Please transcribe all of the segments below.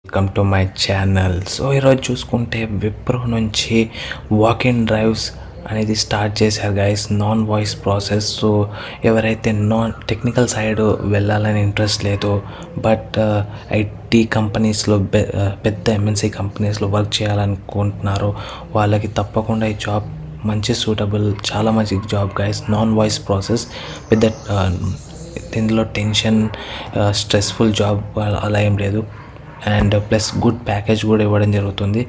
Welcome to my channel. So ఈరోజు చూసుకుంటే విప్రో నుంచి వాక్-ఇన్ డ్రైవ్స్ అనేది స్టార్ట్ చేశారు guys. Non voice process. So ఎవరైతే నాన్ టెక్నికల్ సైడ్ వెళ్ళాలని ఇంట్రెస్ట్ లేదు, బట్ ఐటీ కంపెనీస్లో పెద్ద ఎంఎన్సీ కంపెనీస్లో వర్క్ చేయాలనుకుంటున్నారో వాళ్ళకి తప్పకుండా ఈ జాబ్ మంచి సూటబుల్, చాలా మంచి job guys. Non voice process, పెద్ద ఇందులో టెన్షన్, స్ట్రెస్ఫుల్ జాబ్ అలా ఏం లేదు. అండ్ ప్లస్ గుడ్ ప్యాకేజ్ కూడా ఇవ్వడం జరుగుతుంది.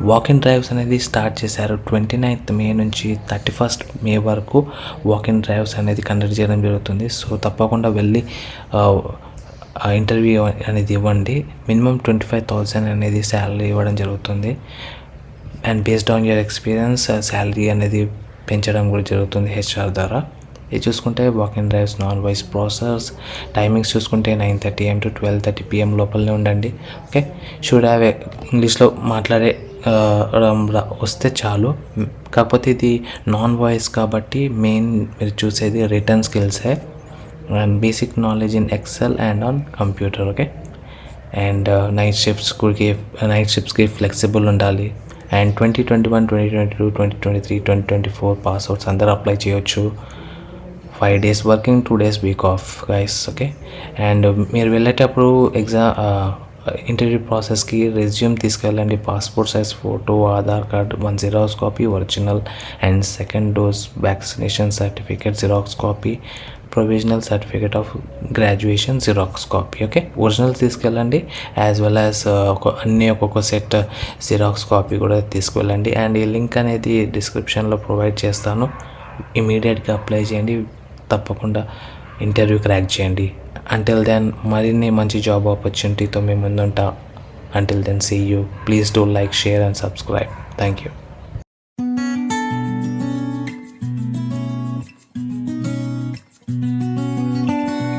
వాక్-ఇన్ డ్రైవ్స్ అనేది స్టార్ట్ చేశారు 29th మే నుంచి 31st మే వరకు వాక్-ఇన్ డ్రైవ్స్ అనేది కండక్ట్ చేయడం జరుగుతుంది. సో తప్పకుండా వెళ్ళి ఇంటర్వ్యూ అనేది ఇవ్వండి. మినిమం 25,000 అనేది శాలరీ ఇవ్వడం జరుగుతుంది. And based on your experience salary అనేది పెంచడం కూడా జరుగుతుంది హెచ్ఆర్ ద్వారా. ఇది చూసుకుంటే walk-in drives non voice process. Timings చూసుకుంటే 9:30 AM to 12:30 PM లోపలనే ఉండండి. ఓకే, షుడ్ హ్యావ్ ఇంగ్లీష్లో మాట్లాడే వస్తే చాలు. కాకపోతే ఇది నాన్ వాయిస్ కాబట్టి మెయిన్ మీరు చూసేది రిటర్న్ స్కిల్సే and basic knowledge in excel and on computer. Okay, and night షిఫ్ట్స్కి ఫ్లెక్సిబుల్ ఉండాలి. అండ్ 2021, 2022, 2023, 2024 పాస్అవుట్స్ అందరూ అప్లై చేయొచ్చు. 5 days working, 2 days week off guys. Okay, and మీరు వెళ్ళేటప్పుడు ఇంటర్వ్యూ ప్రాసెస్కి రెజ్యూమ్ తీసుకెళ్ళండి. Passport size photo, Aadhaar card 1 xerox copy original, and second dose vaccination certificate xerox copy, provisional certificate of graduation xerox copy. Okay, original తీసుకెళ్ళండి, as well as ఒక్కొక్క set xerox copy కూడా తీసుకువెళ్ళండి. And ఈ link అనేది డిస్క్రిప్షన్లో provide చేస్తాను. ఇమీడియట్గా apply చేయండి, తప్పకుండా ఇంటర్వ్యూ క్రాక్ చేయండి. అంటిల్ దెన్ మరిన్ని మంచి జాబ్ ఆపర్చునిటీతో మేము ముందుంటాం. Until then see you. Please do like, share and subscribe. Thank you.